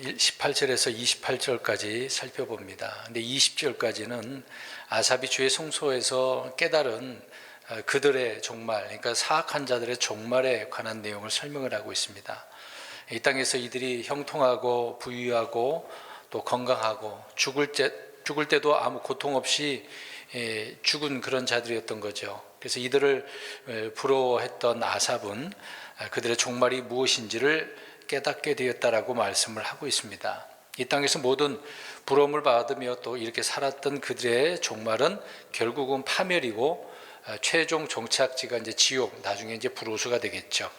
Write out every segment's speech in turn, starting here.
18절에서 28절까지 살펴봅니다. 근데 20절까지는 아삽이 주의 성소에서 깨달은 그들의 종말, 그러니까 사악한 자들의 종말에 관한 내용을 설명을 하고 있습니다. 이 땅에서 이들이 형통하고 부유하고 또 건강하고 죽을 때도 아무 고통 없이 죽은 그런 자들이었던 거죠. 그래서 이들을 부러워했던 아삽은 그들의 종말이 무엇인지를 깨닫게 되었다라고 말씀을 하고 있습니다. 이 땅에서 모든 부러움을 받으며 또 이렇게 살았던 그들의 종말은 결국은 파멸이고 최종 종착지가 이제 지옥, 나중에 이제 불호수가 되겠죠.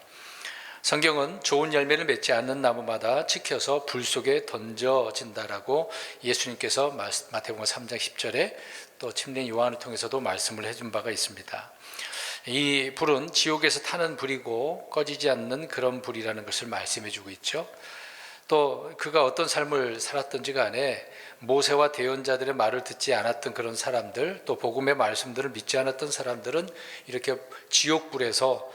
성경은 좋은 열매를 맺지 않는 나무마다 치켜서 불 속에 던져진다라고 예수님께서 마태복음 3장 10절에 또 침례 요한을 통해서도 말씀을 해준 바가 있습니다. 이 불은 지옥에서 타는 불이고 꺼지지 않는 그런 불이라는 것을 말씀해 주고 있죠. 또 그가 어떤 삶을 살았던지 간에 모세와 대언자들의 말을 듣지 않았던 그런 사람들, 또 복음의 말씀들을 믿지 않았던 사람들은 이렇게 지옥불에서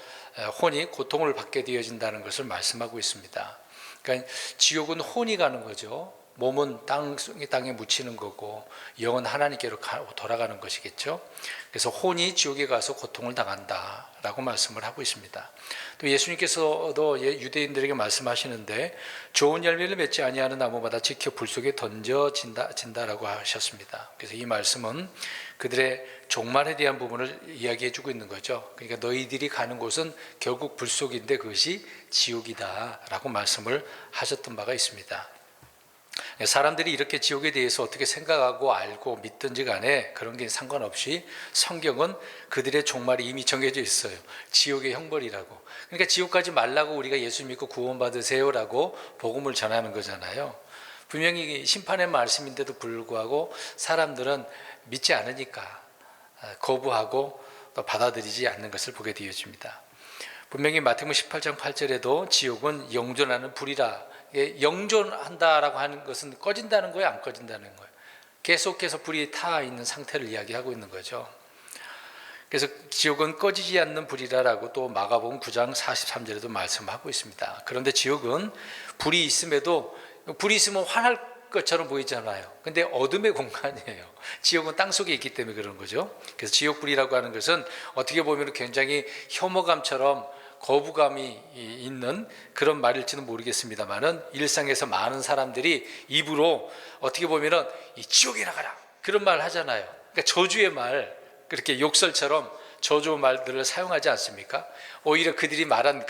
혼이 고통을 받게 되어진다는 것을 말씀하고 있습니다. 그러니까 지옥은 혼이 가는 거죠. 몸은 땅에 묻히는 거고 영은 하나님께로 돌아가는 것이겠죠. 그래서 혼이 지옥에 가서 고통을 당한다라고 말씀을 하고 있습니다. 또 예수님께서도 유대인들에게 말씀하시는데 좋은 열매를 맺지 아니하는 나무마다 지켜 불 속에 던져진다라고 하셨습니다. 그래서 이 말씀은 그들의 종말에 대한 부분을 이야기해 주고 있는 거죠. 그러니까 너희들이 가는 곳은 결국 불 속인데 그것이 지옥이다라고 말씀을 하셨던 바가 있습니다. 사람들이 이렇게 지옥에 대해서 어떻게 생각하고 알고 믿든지 간에 그런 게 상관없이 성경은 그들의 종말이 이미 정해져 있어요. 지옥의 형벌이라고. 그러니까 지옥 가지 말라고 우리가 예수 믿고 구원받으세요라고 복음을 전하는 거잖아요. 분명히 심판의 말씀인데도 불구하고 사람들은 믿지 않으니까 거부하고 또 받아들이지 않는 것을 보게 되어집니다. 분명히 마태복음 18장 8절에도 지옥은 영존하는 불이라, 영존한다라고 하는 것은 꺼진다는 거예요, 안 꺼진다는 거예요? 계속해서 불이 타 있는 상태를 이야기하고 있는 거죠. 그래서 지옥은 꺼지지 않는 불이라고 또 마가복음 9장 43절에도 말씀하고 있습니다. 그런데 지옥은 불이 있음에도, 불이 있으면 환할 것처럼 보이잖아요. 근데 어둠의 공간이에요. 지옥은 땅속에 있기 때문에 그런 거죠. 그래서 지옥불이라고 하는 것은 어떻게 보면 굉장히 혐오감처럼 거부감이 있는 그런 말일지는 모르겠습니다만은 일상에서 많은 사람들이 입으로 어떻게 보면은 이 지옥에 나가라 그런 말 하잖아요. 그러니까 저주의 말, 그렇게 욕설처럼 저주 말들을 사용하지 않습니까? 오히려 그들이 말한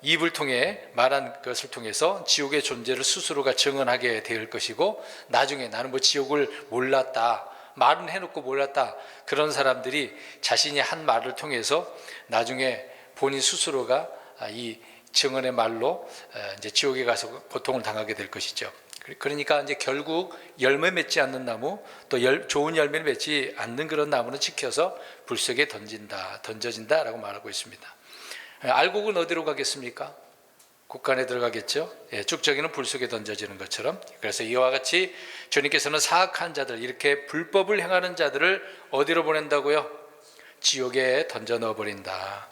입을 통해 말한 것을 통해서 지옥의 존재를 스스로가 증언하게 될 것이고, 나중에 나는 뭐 지옥을 몰랐다, 말은 해놓고 몰랐다, 그런 사람들이 자신이 한 말을 통해서 나중에 본인 스스로가 이 증언의 말로 이제 지옥에 가서 고통을 당하게 될 것이죠. 그러니까 이제 결국 열매 맺지 않는 나무, 또 좋은 열매를 맺지 않는 그런 나무는 지켜서 불 속에 던져진다라고 말하고 있습니다. 알곡은 어디로 가겠습니까? 국간에 들어가겠죠. 쭉정이는 불 속에 던져지는 것처럼. 그래서 이와 같이 주님께서는 사악한 자들, 이렇게 불법을 행하는 자들을 어디로 보낸다고요? 지옥에 던져 넣어버린다.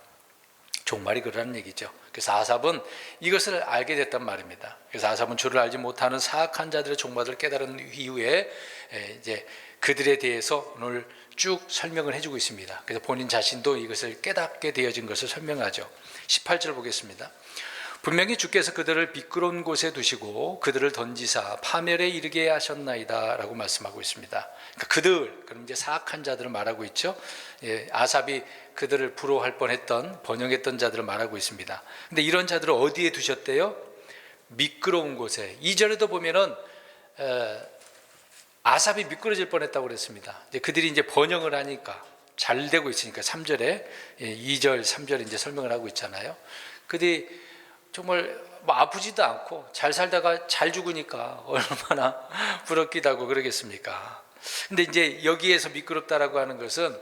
종말이 그러는 얘기죠. 그래서 아삽은 이것을 알게 됐단 말입니다. 그래서 아삽은 주를 알지 못하는 사악한 자들의 종말을 깨달은 이후에 이제 그들에 대해서 오늘 쭉 설명을 해주고 있습니다. 그래서 본인 자신도 이것을 깨닫게 되어진 것을 설명하죠. 18절 보겠습니다. 분명히 주께서 그들을 미끄러운 곳에 두시고 그들을 던지사 파멸에 이르게 하셨나이다 라고 말씀하고 있습니다. 그러니까 그럼 이제 사악한 자들을 말하고 있죠. 아삽이 그들을 부러워할 뻔했던, 번영했던 자들을 말하고 있습니다. 근데 이런 자들을 어디에 두셨대요? 미끄러운 곳에. 2절에도 보면은 아삽이 미끄러질 뻔했다고 그랬습니다. 그들이 이제 번영을 하니까 잘 되고 있으니까 3절에 2절, 3절에 이제 설명을 하고 있잖아요. 그들이 정말 뭐 아프지도 않고 잘 살다가 잘 죽으니까 얼마나 부럽기도 하고 그러겠습니까? 근데 이제 여기에서 미끄럽다라고 하는 것은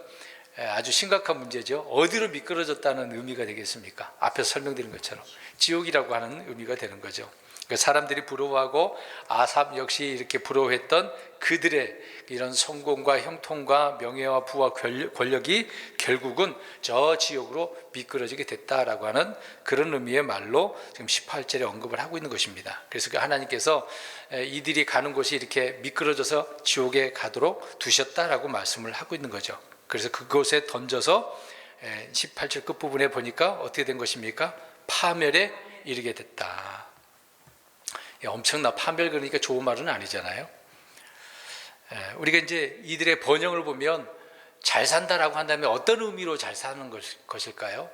아주 심각한 문제죠. 어디로 미끄러졌다는 의미가 되겠습니까? 앞에서 설명드린 것처럼 지옥이라고 하는 의미가 되는 거죠. 사람들이 부러워하고 아삽 역시 이렇게 부러워했던 그들의 이런 성공과 형통과 명예와 부와 권력이 결국은 저 지옥으로 미끄러지게 됐다라고 하는 그런 의미의 말로 지금 18절에 언급을 하고 있는 것입니다. 그래서 하나님께서 이들이 가는 곳이 이렇게 미끄러져서 지옥에 가도록 두셨다라고 말씀을 하고 있는 거죠. 그래서 그곳에 던져서 18절 끝부분에 보니까 어떻게 된 것입니까? 파멸에 이르게 됐다. 엄청나 파멸, 그러니까 좋은 말은 아니잖아요. 우리가 이제 이들의 번영을 보면 잘 산다라고 한다면 어떤 의미로 잘 사는 것일까요?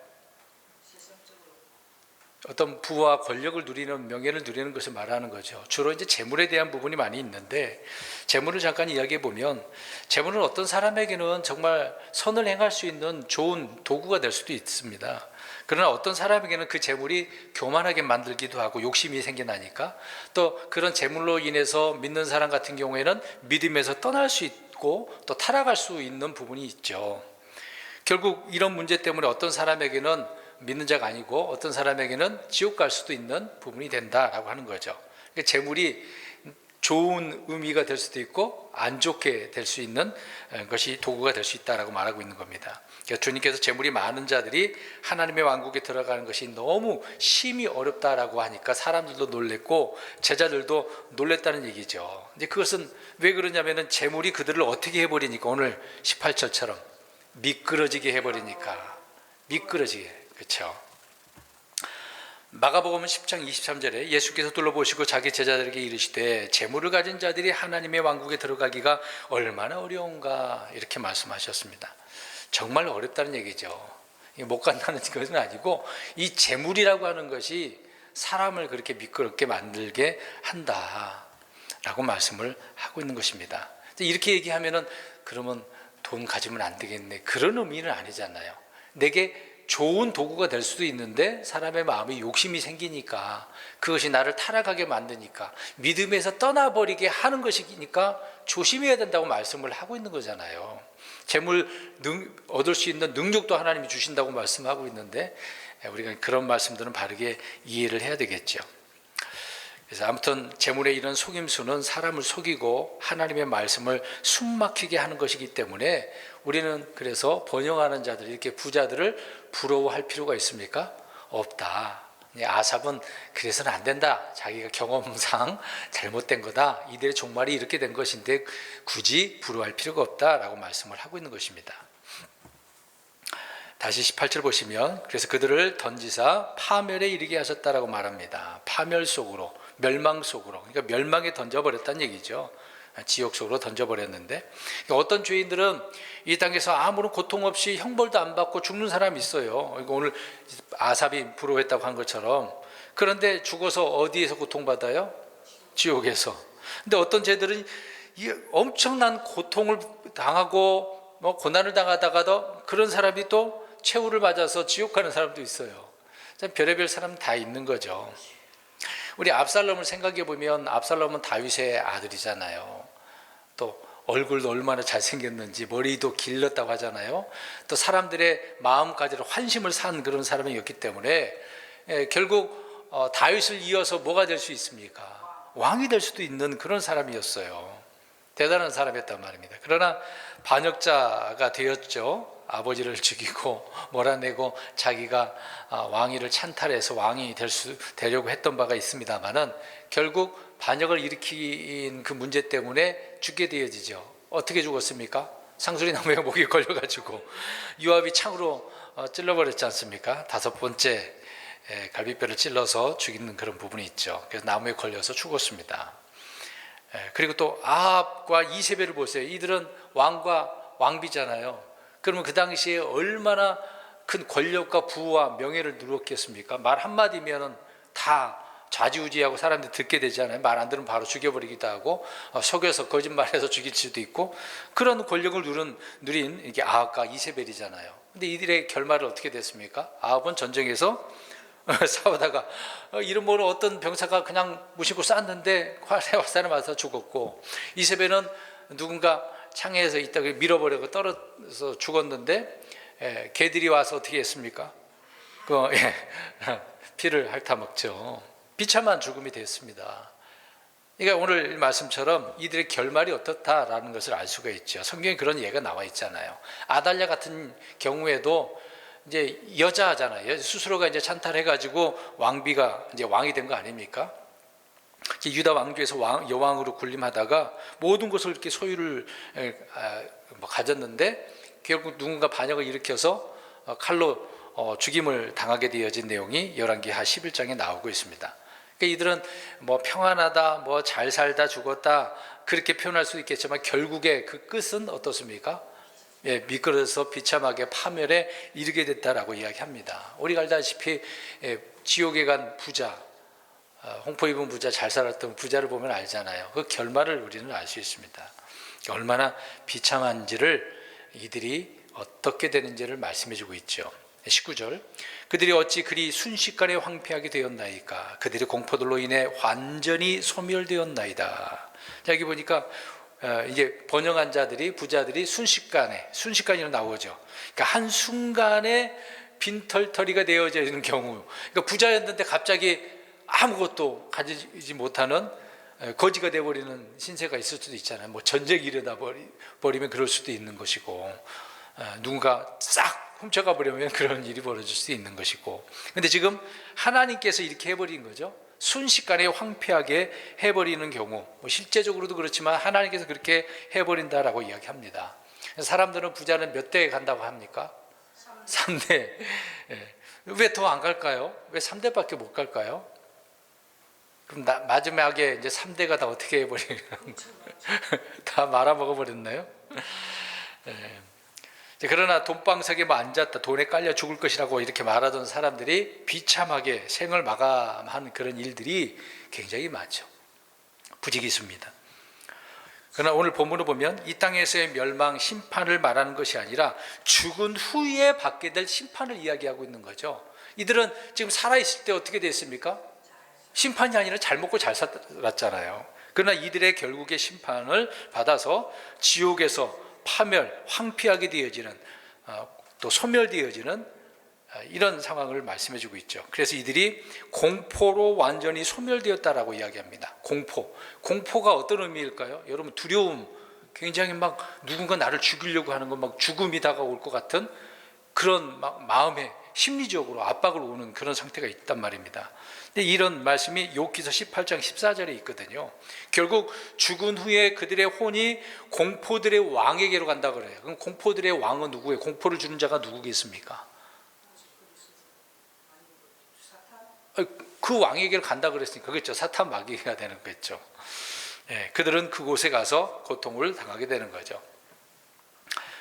어떤 부와 권력을 누리는, 명예를 누리는 것을 말하는 거죠. 주로 이제 재물에 대한 부분이 많이 있는데, 재물을 잠깐 이야기해 보면 재물은 어떤 사람에게는 정말 선을 행할 수 있는 좋은 도구가 될 수도 있습니다. 그러나 어떤 사람에게는 그 재물이 교만하게 만들기도 하고 욕심이 생겨나니까, 또 그런 재물로 인해서 믿는 사람 같은 경우에는 믿음에서 떠날 수 있고 또 타락할 수 있는 부분이 있죠. 결국 이런 문제 때문에 어떤 사람에게는 믿는 자가 아니고 어떤 사람에게는 지옥 갈 수도 있는 부분이 된다라고 하는 거죠. 그러니까 재물이 좋은 의미가 될 수도 있고 안 좋게 될 수 있는 것이 도구가 될 수 있다라고 말하고 있는 겁니다. 그러니까 주님께서 재물이 많은 자들이 하나님의 왕국에 들어가는 것이 너무 심히 어렵다라고 하니까 사람들도 놀랬고 제자들도 놀랬다는 얘기죠. 이제 그것은 왜 그러냐면은 재물이 그들을 어떻게 해버리니까, 오늘 18절처럼 미끄러지게 해버리니까. 미끄러지게. 그렇죠. 마가복음 10장 23절에 예수께서 둘러보시고 자기 제자들에게 이르시되 재물을 가진 자들이 하나님의 왕국에 들어가기가 얼마나 어려운가, 이렇게 말씀하셨습니다. 정말 어렵다는 얘기죠. 못 간다는 것은 아니고 이 재물이라고 하는 것이 사람을 그렇게 미끄럽게 만들게 한다라고 말씀을 하고 있는 것입니다. 이렇게 얘기하면은 그러면 돈 가지면 안 되겠네, 그런 의미는 아니잖아요. 내게 좋은 도구가 될 수도 있는데 사람의 마음에 욕심이 생기니까, 그것이 나를 타락하게 만드니까, 믿음에서 떠나버리게 하는 것이니까 조심해야 된다고 말씀을 하고 있는 거잖아요. 재물 얻을 수 있는 능력도 하나님이 주신다고 말씀하고 있는데 우리가 그런 말씀들은 바르게 이해를 해야 되겠죠. 그래서 아무튼 재물의 이런 속임수는 사람을 속이고 하나님의 말씀을 숨막히게 하는 것이기 때문에 우리는 그래서 번영하는 자들, 이렇게 부자들을 부러워할 필요가 있습니까? 없다. 아삽은 그래서는 안 된다, 자기가 경험상 잘못된 거다, 이들의 종말이 이렇게 된 것인데 굳이 부러워할 필요가 없다라고 말씀을 하고 있는 것입니다. 다시 18절 보시면, 그래서 그들을 던지사 파멸에 이르게 하셨다라고 말합니다. 파멸 속으로, 멸망 속으로, 그러니까 멸망에 던져버렸다는 얘기죠. 지옥 속으로 던져버렸는데, 어떤 죄인들은 이 땅에서 아무런 고통 없이 형벌도 안 받고 죽는 사람이 있어요. 오늘 아삽이 부러워했다고 한 것처럼. 그런데 죽어서 어디에서 고통받아요? 지옥에서. 근데 어떤 죄들은 엄청난 고통을 당하고 고난을 당하다가도 그런 사람이 또 최후를 맞아서 지옥 가는 사람도 있어요. 별의별 사람 다 있는 거죠. 우리 압살롬을 생각해 보면, 압살롬은 다윗의 아들이잖아요. 또 얼굴도 얼마나 잘생겼는지, 머리도 길렀다고 하잖아요. 또 사람들의 마음까지도 환심을 산 그런 사람이었기 때문에 결국 다윗을 이어서 뭐가 될 수 있습니까? 왕이 될 수도 있는 그런 사람이었어요. 대단한 사람이었단 말입니다. 그러나 반역자가 되었죠. 아버지를 죽이고 몰아내고 자기가 왕위를 찬탈해서 왕이 되려고 했던 바가 있습니다만은 결국 반역을 일으킨 그 문제 때문에 죽게 되어지죠. 어떻게 죽었습니까? 상수리 나무에 목이 걸려가지고 요압이 창으로 찔러버렸지 않습니까? 5번째 갈비뼈를 찔러서 죽이는 그런 부분이 있죠. 그래서 나무에 걸려서 죽었습니다. 그리고 또 아합과 이세벨을 보세요. 이들은 왕과 왕비잖아요. 그러면 그 당시에 얼마나 큰 권력과 부와 명예를 누렸겠습니까? 말 한마디면 다 좌지우지하고 사람들이 듣게 되잖아요. 말 안 들으면 바로 죽여버리기도 하고 속여서 거짓말해서 죽일 수도 있고, 그런 권력을 누린 이게 아합과 이세벨이잖아요. 근데 이들의 결말은 어떻게 됐습니까? 아합은 전쟁에서 싸우다가 이런 모를 어떤 병사가 그냥 무심코 쐈는데 활에 맞아서 죽었고, 이세벨은 누군가 창에서 있다가 밀어버리고 떨어져서 죽었는데 개들이 와서 어떻게 했습니까? 피를 핥아먹죠. 비참한 죽음이 됐습니다. 그러니까 오늘 말씀처럼 이들의 결말이 어떻다라는 것을 알 수가 있죠. 성경에 그런 예가 나와 있잖아요. 아달랴 같은 경우에도 이제 여자잖아요. 스스로가 이제 찬탈해가지고 왕비가 이제 왕이 된 거 아닙니까? 유다 왕조에서 여왕으로 군림하다가 모든 것을 이렇게 소유를 가졌는데 결국 누군가 반역을 일으켜서 칼로 죽임을 당하게 되어진 내용이 열왕기하 11장에 나오고 있습니다. 그러니까 이들은 뭐 평안하다, 뭐 잘 살다 죽었다 그렇게 표현할 수 있겠지만 결국에 그 끝은 어떻습니까? 미끄러져서 비참하게 파멸에 이르게 됐다라고 이야기합니다. 우리가 알다시피 지옥에 간 부자, 홍포 입은 부자, 잘 살았던 부자를 보면 알잖아요. 그 결말을 우리는 알 수 있습니다. 얼마나 비참한지를 이들이 어떻게 되는지를 말씀해 주고 있죠. 19절, 그들이 어찌 그리 순식간에 황폐하게 되었나이까. 그들의 공포들로 인해 완전히 소멸되었나이다. 자, 여기 보니까 이제 번영한 자들이, 부자들이 순식간이로 나오죠. 그러니까 한순간에 빈털터리가 되어져 있는 경우, 그러니까 부자였는데 갑자기 아무것도 가지지 못하는 거지가 되어버리는 신세가 있을 수도 있잖아요. 뭐 전쟁이 일어나 버리면 그럴 수도 있는 것이고, 누군가 싹 훔쳐가 버리면 그런 일이 벌어질 수도 있는 것이고. 근데 지금 하나님께서 이렇게 해버린 거죠. 순식간에 황폐하게 해버리는 경우, 뭐 실제적으로도 그렇지만 하나님께서 그렇게 해버린다라고 이야기합니다. 사람들은 부자는 몇 대에 간다고 합니까? 3대. 왜 더 안 갈까요? 왜 3대밖에 못 갈까요? 그럼 마지막에 이제 3대가 다 어떻게 해버리는 다 말아먹어버렸나요? 그러나 돈방석에 앉았다, 돈에 깔려 죽을 것이라고 이렇게 말하던 사람들이 비참하게 생을 마감한 그런 일들이 굉장히 많죠. 부지기수입니다. 그러나 오늘 본문을 보면 이 땅에서의 멸망, 심판을 말하는 것이 아니라 죽은 후에 받게 될 심판을 이야기하고 있는 거죠. 이들은 지금 살아있을 때 어떻게 됐습니까? 심판이 아니라 잘 먹고 잘 살았잖아요. 그러나 이들의 결국의 심판을 받아서 지옥에서 파멸, 황폐하게 되어지는, 또 소멸되어지는 이런 상황을 말씀해 주고 있죠. 그래서 이들이 공포로 완전히 소멸되었다라고 이야기합니다. 공포가 어떤 의미일까요? 여러분, 두려움, 굉장히 막 누군가 나를 죽이려고 하는 것, 막 죽음이 다가올 것 같은 그런 막 마음에 심리적으로 압박을 오는 그런 상태가 있단 말입니다. 근데 이런 말씀이 욥기서 18장 14절에 있거든요. 결국 죽은 후에 그들의 혼이 공포들의 왕에게로 간다 그래요. 그럼 공포들의 왕은 누구예요? 공포를 주는 자가 누구겠습니까? 그 왕에게로 간다 그랬으니까 그렇죠. 사탄 마귀가 되는 거겠죠. 그들은 그곳에 가서 고통을 당하게 되는 거죠.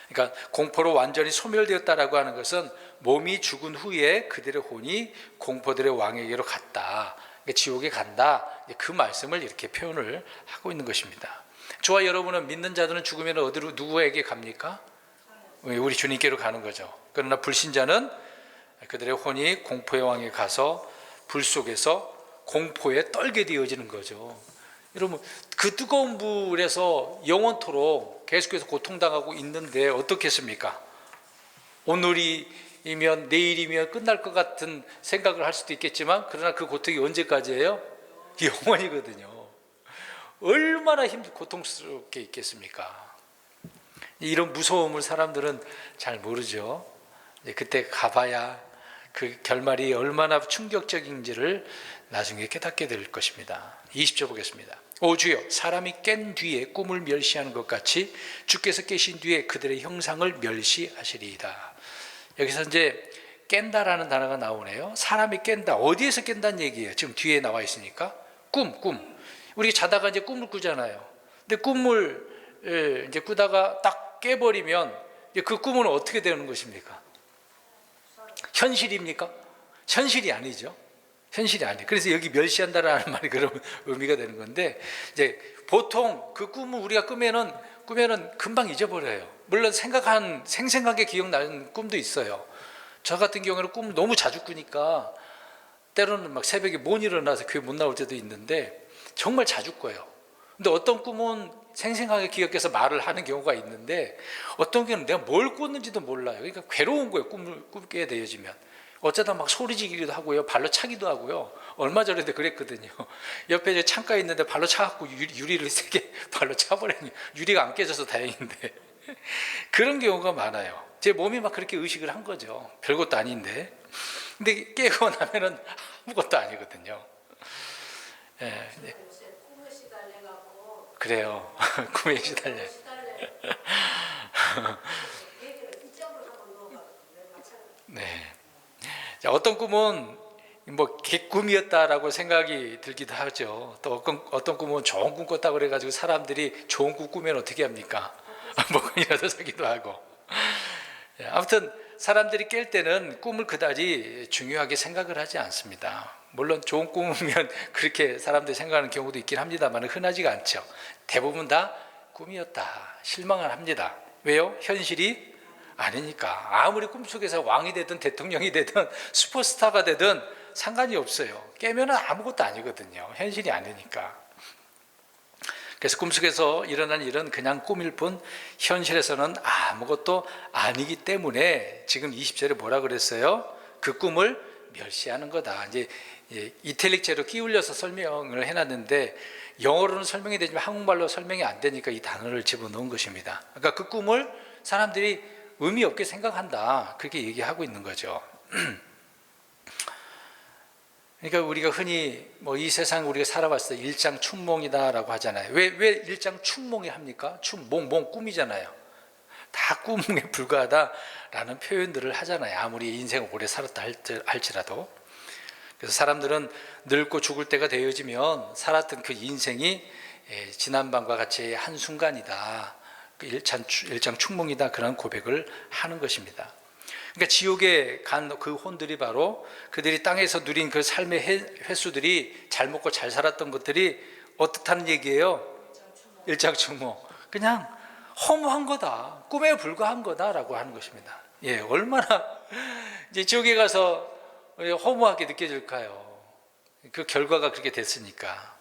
그러니까 공포로 완전히 소멸되었다라고 하는 것은 몸이 죽은 후에 그들의 혼이 공포들의 왕에게로 갔다, 그러니까 지옥에 간다, 그 말씀을 이렇게 표현을 하고 있는 것입니다. 저와 여러분은, 믿는 자들은 죽으면 어디로, 누구에게 갑니까? 우리 주님께로 가는 거죠. 그러나 불신자는 그들의 혼이 공포의 왕에 가서 불 속에서 공포에 떨게 되어지는 거죠. 여러분, 그 뜨거운 불에서 영원토록 계속해서 고통당하고 있는데 어떻겠습니까? 오늘이면 내일이면 끝날 것 같은 생각을 할 수도 있겠지만, 그러나 그 고통이 언제까지예요? 영원이거든요. 얼마나 고통스럽게 있겠습니까? 이런 무서움을 사람들은 잘 모르죠. 그때 가봐야 그 결말이 얼마나 충격적인지를 나중에 깨닫게 될 것입니다. 20절 보겠습니다. 오 주여, 사람이 깬 뒤에 꿈을 멸시하는 것 같이 주께서 깨신 뒤에 그들의 형상을 멸시하시리이다. 여기서 이제 깬다라는 단어가 나오네요. 사람이 깬다. 어디에서 깬다는 얘기예요? 지금 뒤에 나와 있으니까. 꿈. 우리 자다가 이제 꿈을 꾸잖아요. 근데 꿈을 이제 꾸다가 딱 깨버리면 그 꿈은 어떻게 되는 것입니까? 현실입니까? 현실이 아니죠. 현실이 아니에요. 그래서 여기 멸시한다라는 말이 그런 의미가 되는 건데, 이제 보통 그 꿈을 우리가 꾸면은 금방 잊어버려요. 물론 생생하게 기억나는 꿈도 있어요. 저 같은 경우는 꿈을 너무 자주 꾸니까 때로는 막 새벽에 못 일어나서 교회 못 나올 때도 있는데 정말 자주 꿔요. 근데 어떤 꿈은 생생하게 기억해서 말을 하는 경우가 있는데 어떤 경우는 내가 뭘 꿨는지도 몰라요. 그러니까 괴로운 거예요. 꿈을 꾸게 되어지면. 어쩌다 막 소리 지르기도 하고요. 발로 차기도 하고요. 얼마 전에도 그랬거든요. 옆에 이제 창가에 있는데 발로 차갖고 유리를 세게 발로 차버리니 유리가 안 깨져서 다행인데 그런 경우가 많아요. 제 몸이 막 그렇게 의식을 한 거죠. 별것도 아닌데. 근데 깨고 나면은 아무것도 아니거든요. 예, 네. 그래요. 꿈에 시달려. 네. 자, 어떤 꿈은 뭐 개꿈이었다라고 생각이 들기도 하죠. 또 어떤 꿈은 좋은 꿈 꿨다고 그래가지고 사람들이 좋은 꿈 꾸면 어떻게 합니까? 먹은이라도 사기도 하고. 아무튼 사람들이 깰 때는 꿈을 그다지 중요하게 생각을 하지 않습니다. 물론 좋은 꿈이면 그렇게 사람들이 생각하는 경우도 있긴 합니다만 흔하지가 않죠. 대부분 다 꿈이었다, 실망을 합니다. 왜요? 현실이 아니니까. 아무리 꿈속에서 왕이 되든 대통령이 되든 슈퍼스타가 되든 상관이 없어요. 깨면 아무것도 아니거든요. 현실이 아니니까. 그래서 꿈속에서 일어난 일은 그냥 꿈일 뿐 현실에서는 아무것도 아니기 때문에 지금 20절에 뭐라 그랬어요? 그 꿈을 멸시하는 거다. 이제 이탈릭체로 끼울려서 설명을 해놨는데 영어로는 설명이 되지만 한국말로 설명이 안 되니까 이 단어를 집어넣은 것입니다. 그러니까 그 꿈을 사람들이 의미 없게 생각한다. 그렇게 얘기하고 있는 거죠. 그러니까 우리가 흔히 뭐 이 세상 우리가 살아봤을 때 일장춘몽이다라고 하잖아요. 왜 일장춘몽이 합니까? 몽 꿈이잖아요. 다 꿈에 불과하다라는 표현들을 하잖아요. 아무리 인생을 오래 살았다 할지라도. 그래서 사람들은 늙고 죽을 때가 되어지면 살았던 그 인생이 지난 밤과 같이 한순간이다. 일장춘몽이다. 그런 고백을 하는 것입니다. 그러니까 지옥에 간 그 혼들이 바로 그들이 땅에서 누린 그 삶의 횟수들이 잘 먹고 잘 살았던 것들이 어떻다는 얘기예요? 일장춘몽. 그냥 허무한 거다. 꿈에 불과한 거다라고 하는 것입니다. 예, 얼마나 이제 지옥에 가서 허무하게 느껴질까요? 그 결과가 그렇게 됐으니까.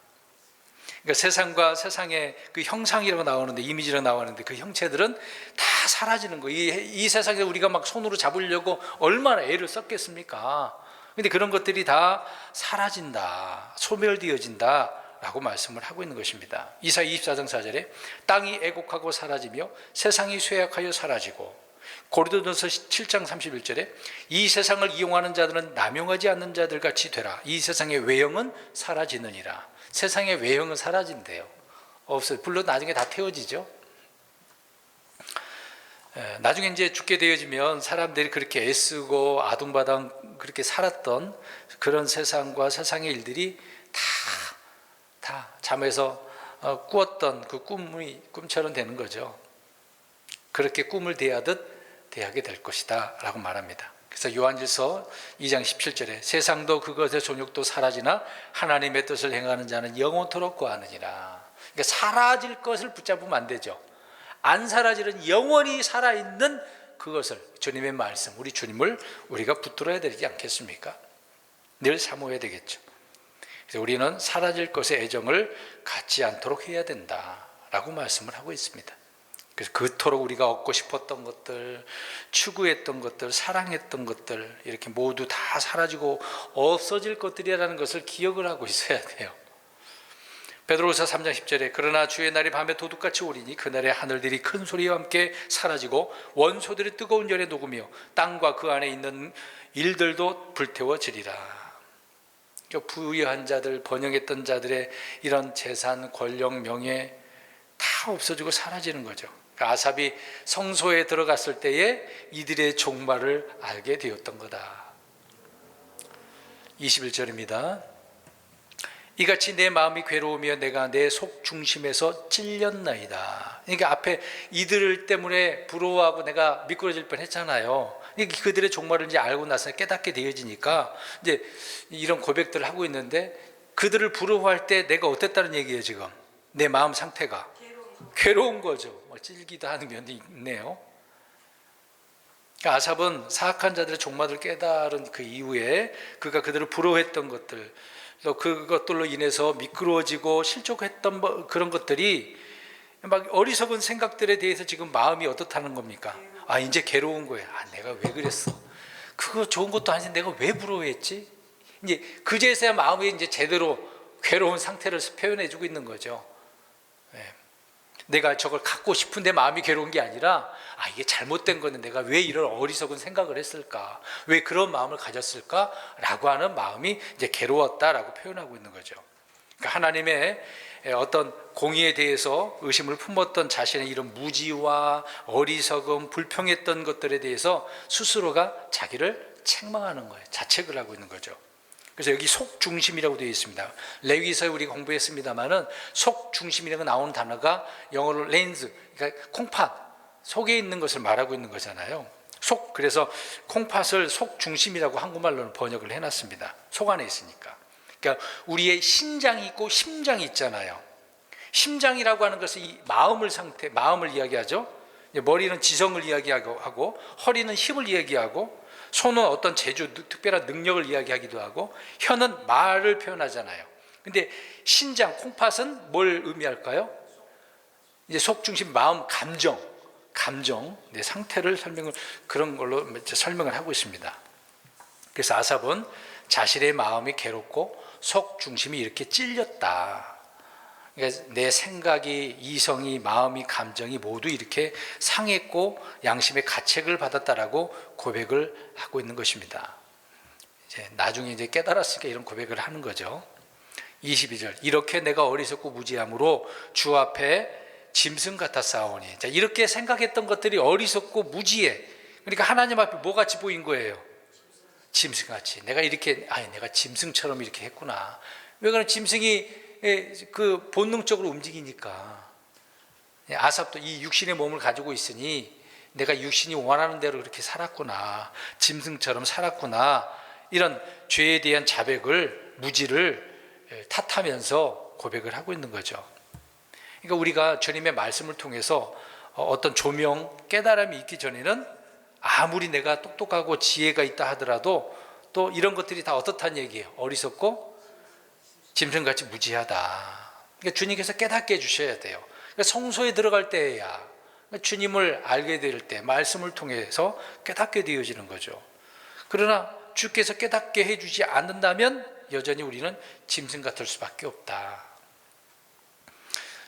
그러니까 세상과 세상의 그 형상이라고 나오는데, 이미지라고 나오는데 그 형체들은 다 사라지는 거예요. 이 세상에서 우리가 막 손으로 잡으려고 얼마나 애를 썼겠습니까? 근데 그런 것들이 다 사라진다, 소멸되어진다 라고 말씀을 하고 있는 것입니다. 이사야 24장 4절에 땅이 애곡하고 사라지며 세상이 쇠약하여 사라지고, 고린도전서 7장 31절에 이 세상을 이용하는 자들은 남용하지 않는 자들 같이 되라. 이 세상의 외형은 사라지느니라. 세상의 외형은 사라진대요. 없어요. 물론 나중에 다 태워지죠. 나중에 이제 죽게 되어지면 사람들이 그렇게 애쓰고 아둥바둥 그렇게 살았던 그런 세상과 세상의 일들이 다 잠에서 꾸었던 그 꿈처럼 되는 거죠. 그렇게 꿈을 대하듯 대하게 될 것이다 라고 말합니다. 그래서 요한일서 2장 17절에 세상도 그것의 종육도 사라지나 하나님의 뜻을 행하는 자는 영원토록 거하느니라. 그러니까 사라질 것을 붙잡으면 안 되죠. 안 사라지는 영원히 살아있는 그것을, 주님의 말씀, 우리 주님을 우리가 붙들어야 되지 않겠습니까? 늘 사모해야 되겠죠. 그래서 우리는 사라질 것의 애정을 갖지 않도록 해야 된다라고 말씀을 하고 있습니다. 그래서 그토록 우리가 얻고 싶었던 것들, 추구했던 것들, 사랑했던 것들 이렇게 모두 다 사라지고 없어질 것들이라는 것을 기억을 하고 있어야 돼요. 베드로후서 3장 10절에 그러나 주의 날이 밤에 도둑같이 오리니 그날에 하늘들이 큰 소리와 함께 사라지고 원소들이 뜨거운 열에 녹으며 땅과 그 안에 있는 일들도 불태워지리라. 부유한 자들, 번영했던 자들의 이런 재산, 권력, 명예 다 없어지고 사라지는 거죠. 아삽이 성소에 들어갔을 때에 이들의 종말을 알게 되었던 거다. 21절입니다. 이같이 내 마음이 괴로우며 내가 내 속 중심에서 찔렸나이다. 그러니까 앞에 이들 때문에 부러워하고 내가 미끄러질 뻔했잖아요. 그들의 종말을 이제 알고 나서 깨닫게 되어지니까 이제 이런 고백들을 하고 있는데, 그들을 부러워할 때 내가 어땠다는 얘기예요. 지금 내 마음 상태가 괴로운 거죠. 찔기도 하는 면이 있네요. 아삽은 사악한 자들의 종말을 깨달은 그 이후에 그가 그들을 부러워했던 것들, 또 그것들로 인해서 미끄러워지고 실족했던 그런 것들이 막 어리석은 생각들에 대해서 지금 마음이 어떻다는 겁니까? 아, 이제 괴로운 거예요. 아, 내가 왜 그랬어? 그거 좋은 것도 아닌데 내가 왜 부러워했지? 이제 그제서야 마음이 이제 제대로 괴로운 상태를 표현해주고 있는 거죠. 네. 내가 저걸 갖고 싶은데 마음이 괴로운 게 아니라, 아, 이게 잘못된 거는 내가 왜 이런 어리석은 생각을 했을까? 왜 그런 마음을 가졌을까? 라고 하는 마음이 이제 괴로웠다라고 표현하고 있는 거죠. 그러니까 하나님의 어떤 공의에 대해서 의심을 품었던 자신의 이런 무지와 어리석음, 불평했던 것들에 대해서 스스로가 자기를 책망하는 거예요. 자책을 하고 있는 거죠. 그래서 여기 속중심이라고 되어 있습니다. 레위기서에 우리가 공부했습니다만은 속중심이라고 나오는 단어가 영어로 렌즈, 그러니까 콩팥, 속에 있는 것을 말하고 있는 거잖아요. 속, 그래서 콩팥을 속중심이라고 한국말로는 번역을 해놨습니다. 속 안에 있으니까. 그러니까 우리의 신장이 있고 심장이 있잖아요. 심장이라고 하는 것은 이 마음을 이야기하죠. 머리는 지성을 이야기하고, 허리는 힘을 이야기하고, 손은 어떤 재주, 특별한 능력을 이야기하기도 하고, 혀는 말을 표현하잖아요. 근데 신장, 콩팥은 뭘 의미할까요? 이제 속중심, 마음, 감정, 내 상태를 그런 걸로 설명을 하고 있습니다. 그래서 아삽은 자신의 마음이 괴롭고 속중심이 이렇게 찔렸다. 그러니까 내 생각이, 이성이, 마음이, 감정이 모두 이렇게 상했고 양심의 가책을 받았다라고 고백을 하고 있는 것입니다. 이제 나중에 이제 깨달았으니까 이런 고백을 하는 거죠. 22절, 이렇게 내가 어리석고 무지함으로 주 앞에 짐승 같아 싸우니. 자, 이렇게 생각했던 것들이 어리석고 무지해. 그러니까 하나님 앞에 뭐같이 보인 거예요? 짐승같이. 내가 짐승처럼 이렇게 했구나. 왜 그러면 짐승이 그 본능적으로 움직이니까. 아삽도 이 육신의 몸을 가지고 있으니 내가 육신이 원하는 대로 그렇게 살았구나. 짐승처럼 살았구나. 이런 죄에 대한 자백을, 무지를 탓하면서 고백을 하고 있는 거죠. 그러니까 우리가 주님의 말씀을 통해서 어떤 조명, 깨달음이 있기 전에는 아무리 내가 똑똑하고 지혜가 있다 하더라도 또 이런 것들이 다 어떻다는 얘기예요? 어리석고 짐승같이 무지하다. 그러니까 주님께서 깨닫게 해주셔야 돼요. 그러니까 성소에 들어갈 때야 주님을 알게 될 때 말씀을 통해서 깨닫게 되어지는 거죠. 그러나 주께서 깨닫게 해주지 않는다면 여전히 우리는 짐승 같을 수밖에 없다.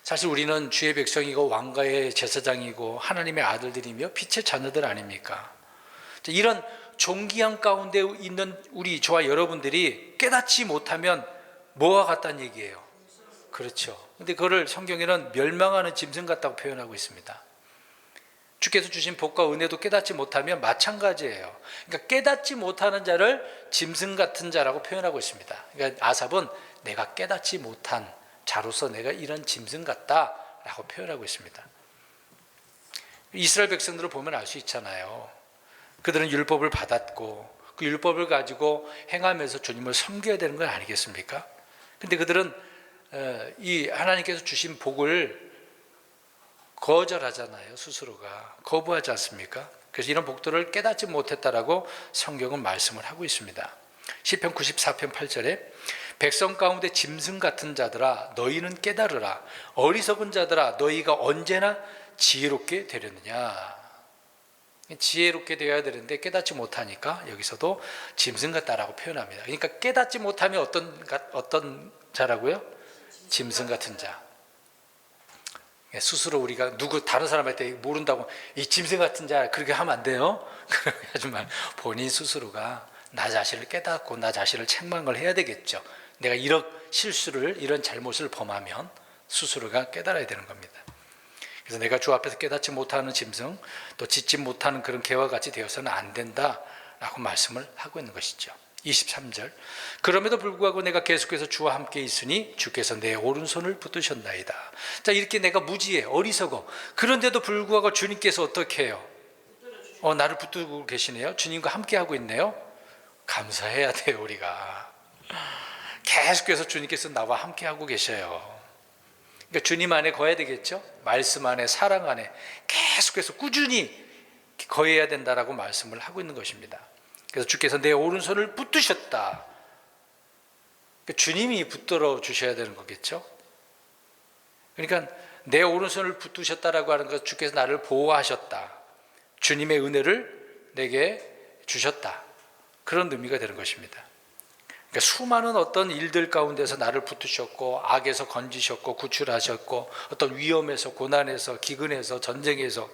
사실 우리는 주의 백성이고 왕가의 제사장이고 하나님의 아들들이며 빛의 자녀들 아닙니까? 이런 존귀한 가운데 있는 우리 저와 여러분들이 깨닫지 못하면 뭐와 같다는 얘기예요? 그렇죠. 근데 그거를 성경에는 멸망하는 짐승 같다고 표현하고 있습니다. 주께서 주신 복과 은혜도 깨닫지 못하면 마찬가지예요. 그러니까 깨닫지 못하는 자를 짐승 같은 자라고 표현하고 있습니다. 그러니까 아삽은 내가 깨닫지 못한 자로서 내가 이런 짐승 같다라고 표현하고 있습니다. 이스라엘 백성들을 보면 알 수 있잖아요. 그들은 율법을 받았고 그 율법을 가지고 행하면서 주님을 섬겨야 되는 건 아니겠습니까? 근데 그들은 이 하나님께서 주신 복을 거절하잖아요. 스스로가 거부하지 않습니까? 그래서 이런 복들을 깨닫지 못했다라고 성경은 말씀을 하고 있습니다. 시편 94편 8절에 백성 가운데 짐승 같은 자들아 너희는 깨달으라. 어리석은 자들아 너희가 언제나 지혜롭게 되려느냐. 지혜롭게 되어야 되는데 깨닫지 못하니까 여기서도 짐승 같다라고 표현합니다. 그러니까 깨닫지 못하면 어떤 자라고요? 짐승 같은 자. 스스로 우리가 다른 사람한테 모른다고 이 짐승 같은 자 그렇게 하면 안 돼요. 하지만 본인 스스로가 나 자신을 깨닫고 나 자신을 책망을 해야 되겠죠. 내가 이런 실수를, 이런 잘못을 범하면 스스로가 깨달아야 되는 겁니다. 그래서 내가 주 앞에서 깨닫지 못하는 짐승, 또 짓지 못하는 그런 개와 같이 되어서는 안 된다라고 말씀을 하고 있는 것이죠. 23절, 그럼에도 불구하고 내가 계속해서 주와 함께 있으니 주께서 내 오른손을 붙드셨나이다. 자, 이렇게 내가 무지해, 어리석어. 그런데도 불구하고 주님께서 어떻게 해요? 나를 붙들고 계시네요. 주님과 함께 하고 있네요. 감사해야 돼요. 우리가 계속해서 주님께서 나와 함께 하고 계셔요. 그러니까 주님 안에 거해야 되겠죠. 말씀 안에, 사랑 안에 계속해서 꾸준히 거해야 된다라고 말씀을 하고 있는 것입니다. 그래서 주께서 내 오른손을 붙드셨다. 주님이 붙들어 주셔야 되는 거겠죠. 그러니까 내 오른손을 붙드셨다라고 하는 것, 주께서 나를 보호하셨다, 주님의 은혜를 내게 주셨다, 그런 의미가 되는 것입니다. 그러니까 수많은 어떤 일들 가운데서 나를 붙드셨고, 악에서 건지셨고, 구출하셨고, 어떤 위험에서, 고난에서, 기근에서, 전쟁에서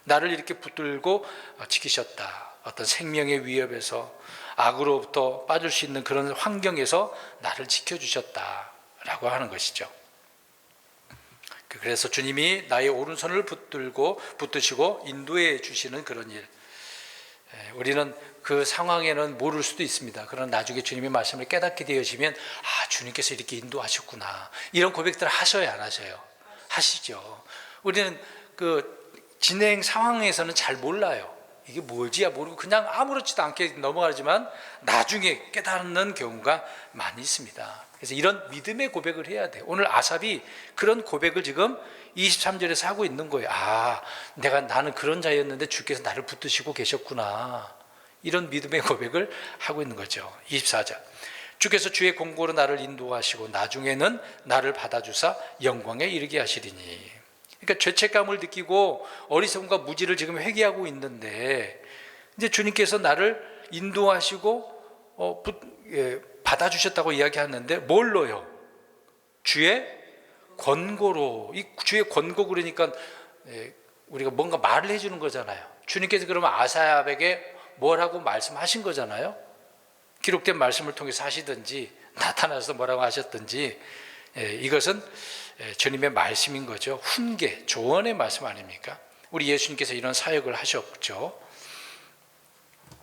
나를 이렇게 붙들고 지키셨다. 어떤 생명의 위협에서, 악으로부터 빠질 수 있는 그런 환경에서 나를 지켜주셨다라고 하는 것이죠. 그래서 주님이 나의 오른손을 붙드시고 인도해 주시는 그런 일, 우리는 그 상황에는 모를 수도 있습니다. 그러나 나중에 주님의 말씀을 깨닫게 되어지면, 주님께서 이렇게 인도하셨구나, 이런 고백들을 하셔야 안 하셔요? 하시죠. 우리는 그 진행 상황에서는 잘 몰라요. 이게 뭘지야 모르고 그냥 아무렇지도 않게 넘어가지만 나중에 깨닫는 경우가 많이 있습니다. 그래서 이런 믿음의 고백을 해야 돼요. 오늘 아삽이 그런 고백을 지금 23절에서 하고 있는 거예요. 나는 그런 자였는데 주께서 나를 붙드시고 계셨구나, 이런 믿음의 고백을 하고 있는 거죠. 24절, 주께서 주의 공고로 나를 인도하시고 나중에는 나를 받아주사 영광에 이르게 하시리니. 그러니까 죄책감을 느끼고 어리석음과 무지를 지금 회개하고 있는데, 이제 주님께서 나를 인도하시고 받아주셨다고 이야기하는데, 뭘로요? 주의 권고로. 이 주의 권고, 그러니까 우리가 뭔가 말을 해주는 거잖아요. 주님께서 그러면 아삽에게 뭐라고 말씀하신 거잖아요. 기록된 말씀을 통해서 하시든지 나타나서 뭐라고 하셨든지, 이것은 주님의 말씀인 거죠. 훈계, 조언의 말씀 아닙니까? 우리 예수님께서 이런 사역을 하셨죠.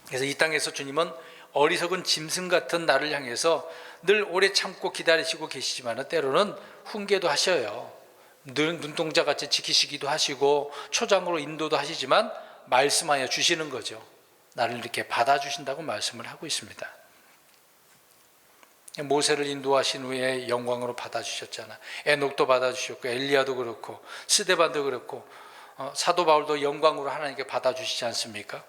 그래서 이 땅에서 주님은 어리석은 짐승 같은 나를 향해서 늘 오래 참고 기다리시고 계시지만 때로는 훈계도 하셔요. 늘 눈동자같이 지키시기도 하시고 초장으로 인도도 하시지만 말씀하여 주시는 거죠. 나를 이렇게 받아주신다고 말씀을 하고 있습니다. 모세를 인도하신 후에 영광으로 받아주셨잖아. 에녹도 받아주셨고, 엘리야도 그렇고, 스데반도 그렇고, 사도 바울도 영광으로 하나님께 받아주시지 않습니까?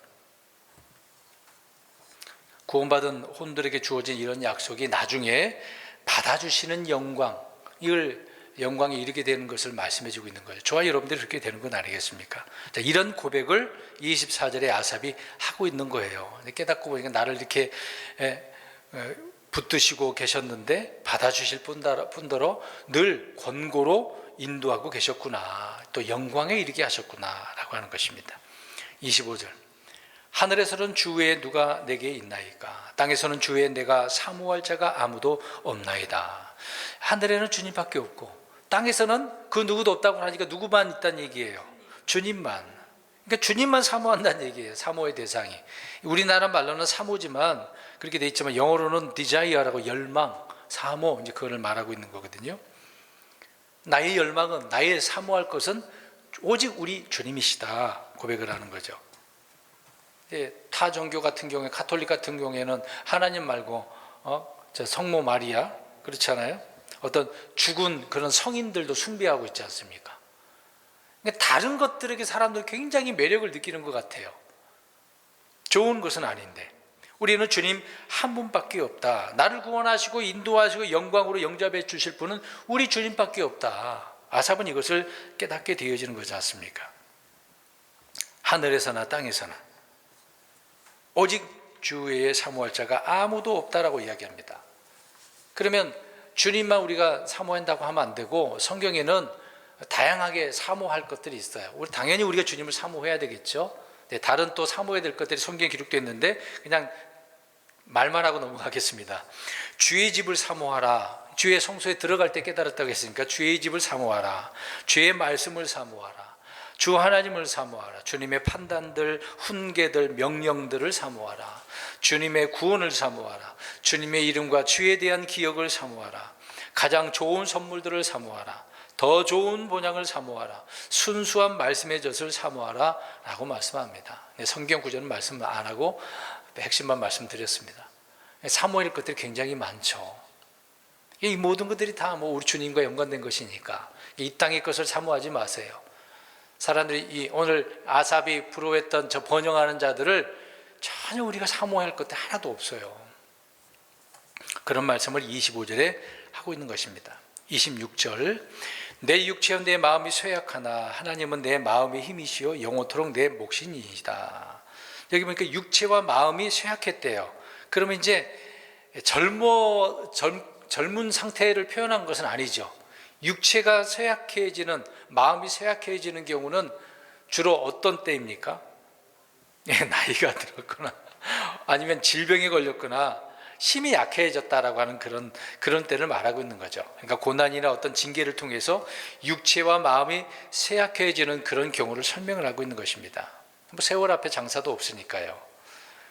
구원받은 혼들에게 주어진 이런 약속이 나중에 받아주시는 영광에 이르게 되는 것을 말씀해주고 있는 거예요. 저와 여러분들이 그렇게 되는 건 아니겠습니까? 자, 이런 고백을 24절에 아삽이 하고 있는 거예요. 깨닫고 보니까 나를 이렇게 붙드시고 계셨는데 받아주실 뿐더러 늘 권고로 인도하고 계셨구나, 또 영광에 이르게 하셨구나 라고 하는 것입니다. 25절, 하늘에서는 주 외에 누가 내게 있나이까, 땅에서는 주 외에 내가 사모할 자가 아무도 없나이다. 하늘에는 주님밖에 없고 땅에서는 그 누구도 없다고 하니까 누구만 있다는 얘기예요? 주님만. 그러니까 주님만 사모한다는 얘기예요. 사모의 대상이. 우리나라 말로는 사모지만 그렇게 돼 있지만 영어로는 desire라고, 열망, 사모, 이제 그걸 말하고 있는 거거든요. 나의 열망은, 나의 사모할 것은 오직 우리 주님이시다 고백을 하는 거죠. 타 종교 같은 경우에, 가톨릭 같은 경우에는 하나님 말고 성모 마리아, 그렇잖아요. 어떤 죽은 그런 성인들도 숭배하고 있지 않습니까? 그러니까 다른 것들에게 사람들이 굉장히 매력을 느끼는 것 같아요. 좋은 것은 아닌데. 우리는 주님 한 분밖에 없다. 나를 구원하시고 인도하시고 영광으로 영접해 주실 분은 우리 주님밖에 없다. 아삽은 이것을 깨닫게 되어지는 거지 않습니까? 하늘에서나 땅에서나 오직 주 외에 사모할 자가 아무도 없다라고 이야기합니다. 그러면 주님만 우리가 사모한다고 하면 안 되고, 성경에는 다양하게 사모할 것들이 있어요. 당연히 우리가 주님을 사모해야 되겠죠. 다른 또 사모해야 될 것들이 성경에 기록되어 있는데 그냥 말만 하고 넘어가겠습니다. 주의 집을 사모하라. 주의 성소에 들어갈 때 깨달았다고 했으니까 주의 집을 사모하라. 주의 말씀을 사모하라. 주 하나님을 사모하라. 주님의 판단들, 훈계들, 명령들을 사모하라. 주님의 구원을 사모하라. 주님의 이름과 주에 대한 기억을 사모하라. 가장 좋은 선물들을 사모하라. 더 좋은 본향을 사모하라. 순수한 말씀의 젖을 사모하라 라고 말씀합니다. 성경 구절은 말씀 안 하고 핵심만 말씀드렸습니다. 사모할 것들이 굉장히 많죠. 이 모든 것들이 다 우리 주님과 연관된 것이니까 이 땅의 것을 사모하지 마세요. 사람들이 오늘 아삽이 부러워했던 저 번영하는 자들을 전혀 우리가 사모할 것들 하나도 없어요. 그런 말씀을 25절에 하고 있는 것입니다. 26절, 내 육체와 내 마음이 쇠약하나 하나님은 내 마음의 힘이시요 영원토록 내 몫이니이다. 여기 보니까 육체와 마음이 쇠약했대요. 그러면 이제 젊은 상태를 표현한 것은 아니죠. 육체가 쇠약해지는, 마음이 쇠약해지는 경우는 주로 어떤 때입니까? 나이가 들었거나 아니면 질병에 걸렸거나 힘이 약해졌다라고 하는 그런 때를 말하고 있는 거죠. 그러니까 고난이나 어떤 징계를 통해서 육체와 마음이 쇠약해지는 그런 경우를 설명을 하고 있는 것입니다. 뭐 세월 앞에 장사도 없으니까요.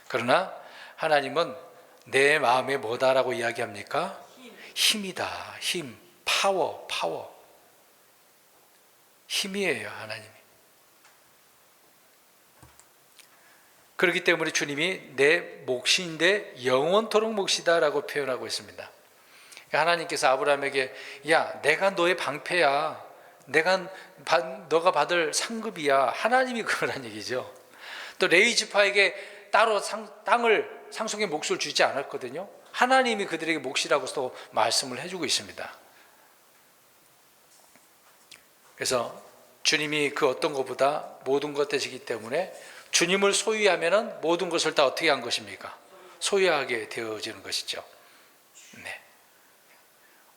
그러나 하나님은 내 마음에 뭐다라고 이야기합니까? 힘이다. 힘, 파워. 힘이에요, 하나님이. 그렇기 때문에 주님이 내 몫인데 영원토록 몫이다라고 표현하고 있습니다. 하나님께서 아브라함에게, 야, 내가 너의 방패야, 너가 받을 상급이야, 하나님이 그거란 얘기죠. 또 레위 지파에게 따로 땅을, 상속의 몫을 주지 않았거든요. 하나님이 그들에게 몫이라고 또 말씀을 해주고 있습니다. 그래서 주님이 그 어떤 것보다 모든 것 되시기 때문에 주님을 소유하면 모든 것을 다 어떻게 한 것입니까? 소유하게 되어지는 것이죠. 네.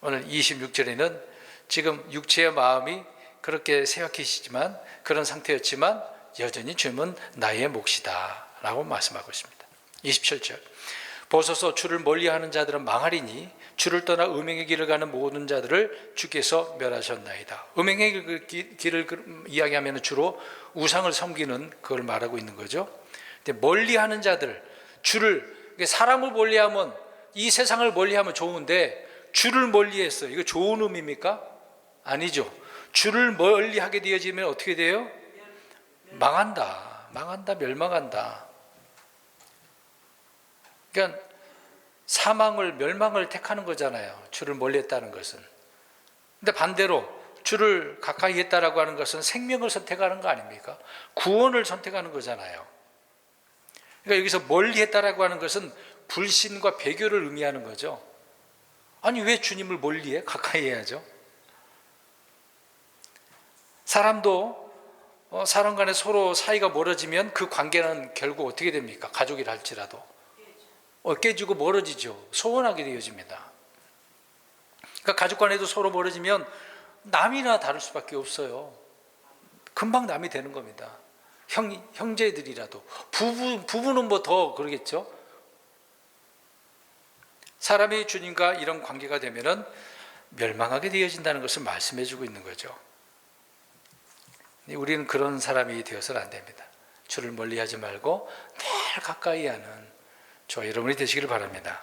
오늘 26절에는 지금 육체의 마음이 그렇게 쇠약해지지만, 그런 상태였지만 여전히 주님은 나의 몫이다 라고 말씀하고 있습니다. 27절, 보소서 주를 멀리하는 자들은 망하리니 주를 떠나 음행의 길을 가는 모든 자들을 주께서 멸하셨나이다. 음행의 길을 이야기하면 주로 우상을 섬기는 그걸 말하고 있는 거죠. 근데 멀리하는 자들, 사람을 멀리하면, 이 세상을 멀리하면 좋은데 주를 멀리했어요. 이거 좋은 의미입니까? 아니죠. 주를 멀리하게 되어지면 어떻게 돼요? 망한다, 멸망한다. 그러니까 멸망을 택하는 거잖아요. 주를 멀리했다는 것은. 근데 반대로 주를 가까이 했다라고 하는 것은 생명을 선택하는 거 아닙니까? 구원을 선택하는 거잖아요. 그러니까 여기서 멀리했다라고 하는 것은 불신과 배교를 의미하는 거죠. 아니, 왜 주님을 멀리해? 가까이 해야죠. 사람도 사람 간에 서로 사이가 멀어지면 그 관계는 결국 어떻게 됩니까? 가족이라 할지라도 깨지고 멀어지죠. 소원하게 되어집니다. 그러니까 가족 간에도 서로 멀어지면 남이나 다를 수밖에 없어요. 금방 남이 되는 겁니다. 형제들이라도. 부부는 뭐 더 그러겠죠. 사람이 주님과 이런 관계가 되면은 멸망하게 되어진다는 것을 말씀해 주고 있는 거죠. 우리는 그런 사람이 되어서는 안 됩니다. 주를 멀리하지 말고 늘 가까이 하는 저와 여러분이 되시기를 바랍니다.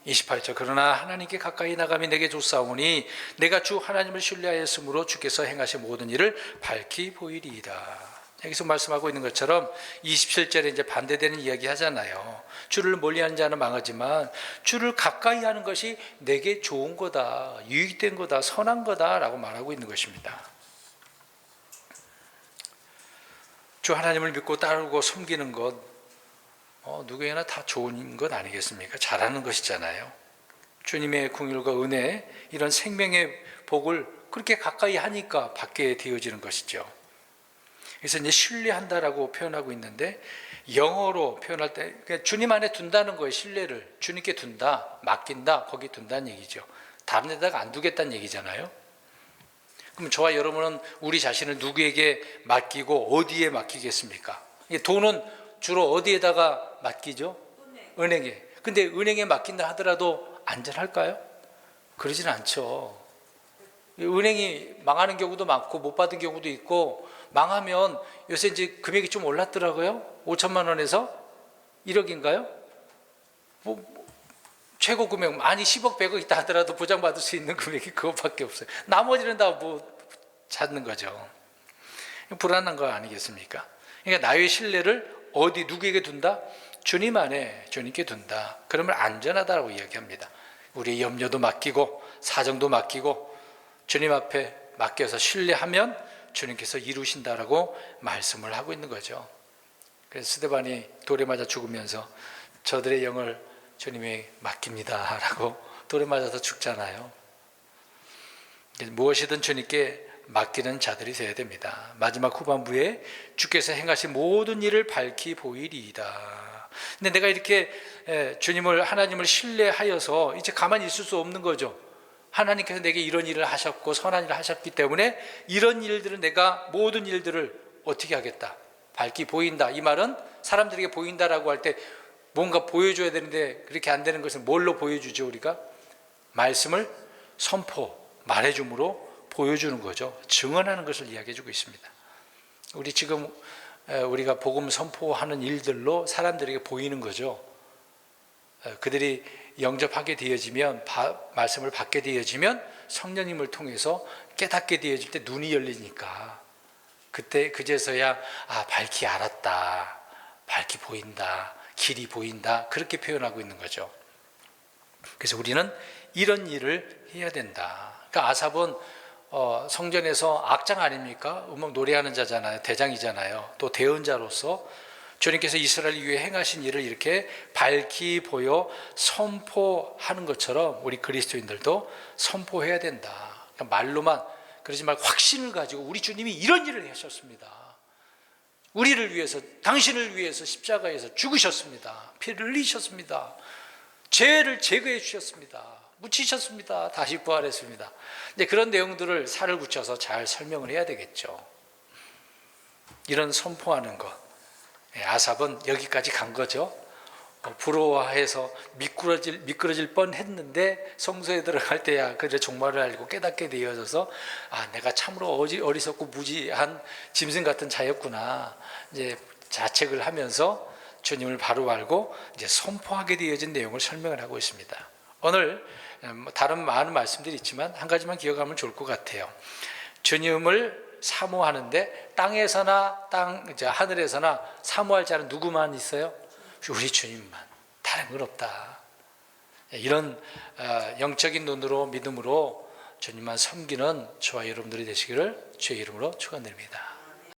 28절, 그러나 하나님께 가까이 나감이 내게 좋사오니 내가 주 하나님을 신뢰하였으므로 주께서 행하신 모든 일을 밝히 보이리이다. 여기서 말씀하고 있는 것처럼 27절에 이제 반대되는 이야기 하잖아요. 주를 멀리하는 자는 망하지만 주를 가까이 하는 것이 내게 좋은 거다, 유익된 거다, 선한 거다라고 말하고 있는 것입니다. 주 하나님을 믿고 따르고 섬기는 것, 누구에게나 다 좋은 것 아니겠습니까? 잘하는 것이잖아요. 주님의 긍휼과 은혜, 이런 생명의 복을 그렇게 가까이 하니까 받게 되어지는 것이죠. 그래서 이제 신뢰한다라고 표현하고 있는데, 영어로 표현할 때 그러니까 주님 안에 둔다는 거예요. 신뢰를 주님께 둔다, 맡긴다, 거기 둔다는 얘기죠. 다른 데다가 안 두겠다는 얘기잖아요. 그럼 저와 여러분은 우리 자신을 누구에게 맡기고 어디에 맡기겠습니까? 돈은 주로 어디에다가 맡기죠? 은행에. 근데 은행에 맡긴다 하더라도 안전할까요? 그러진 않죠. 은행이 망하는 경우도 많고 못 받은 경우도 있고, 망하면 요새 이제 금액이 좀 올랐더라고요. 5천만 원에서 1억인가요? 최고 금액 많이 10억 100억 있다 하더라도 보장받을 수 있는 금액이 그것밖에 없어요. 나머지는 다 찾는 거죠. 불안한 거 아니겠습니까? 그러니까 나의 신뢰를 어디 누구에게 둔다? 주님 안에, 주님께 둔다. 그러면 안전하다고 이야기합니다. 우리의 염려도 맡기고 사정도 맡기고 주님 앞에 맡겨서 신뢰하면 주님께서 이루신다라고 말씀을 하고 있는 거죠. 그래서 스데반이 돌에 맞아 죽으면서 저들의 영을 주님에 맡깁니다 라고 돌에 맞아서 죽잖아요. 무엇이든 주님께 맡기는 자들이 되어야 됩니다. 마지막 후반부에 주께서 행하신 모든 일을 밝히 보이리이다. 근데 내가 이렇게 하나님을 신뢰하여서 이제 가만히 있을 수 없는 거죠. 하나님께서 내게 이런 일을 하셨고 선한 일을 하셨기 때문에 이런 일들은 내가 모든 일들을 어떻게 하겠다, 밝히 보인다. 이 말은 사람들에게 보인다라고 할 때 뭔가 보여줘야 되는데 그렇게 안 되는 것을 뭘로 보여주죠? 우리가 말씀을 말해줌으로 보여주는 거죠. 증언하는 것을 이야기해주고 있습니다. 우리 지금 우리가 복음 선포하는 일들로 사람들에게 보이는 거죠. 그들이 영접하게 되어지면, 말씀을 받게 되어지면 성령님을 통해서 깨닫게 되어질 때 눈이 열리니까 그때 그제서야 밝히 알았다, 밝히 보인다, 길이 보인다, 그렇게 표현하고 있는 거죠. 그래서 우리는 이런 일을 해야 된다. 그러니까 아삽은 성전에서 악장 아닙니까? 음악 노래하는 자잖아요. 대장이잖아요. 또 대언자로서 주님께서 이스라엘 위해 행하신 일을 이렇게 밝히 보여 선포하는 것처럼 우리 그리스도인들도 선포해야 된다. 그러니까 말로만 그러지 말고 확신을 가지고 우리 주님이 이런 일을 하셨습니다. 우리를 위해서, 당신을 위해서 십자가에서 죽으셨습니다. 피를 흘리셨습니다. 죄를 제거해 주셨습니다. 묻히셨습니다. 다시 부활했습니다. 이제 그런 내용들을 살을 붙여서 잘 설명을 해야 되겠죠. 이런 선포하는 것. 아삽은 여기까지 간 거죠. 부러워해서 미끄러질 뻔했는데 성소에 들어갈 때야 그래 종말을 알고 깨닫게 되어져서 내가 참으로 어리석고 무지한 짐승 같은 자였구나. 이제 자책을 하면서 주님을 바로 알고 이제 선포하게 되어진 내용을 설명을 하고 있습니다. 오늘 다른 많은 말씀들이 있지만 한 가지만 기억하면 좋을 것 같아요. 주님을 사모하는데 땅에서나 하늘에서나 사모할 자는 누구만 있어요? 우리 주님만. 다른 건 없다. 이런 영적인 눈으로 믿음으로 주님만 섬기는 저와 여러분들이 되시기를 주의 이름으로 축원드립니다.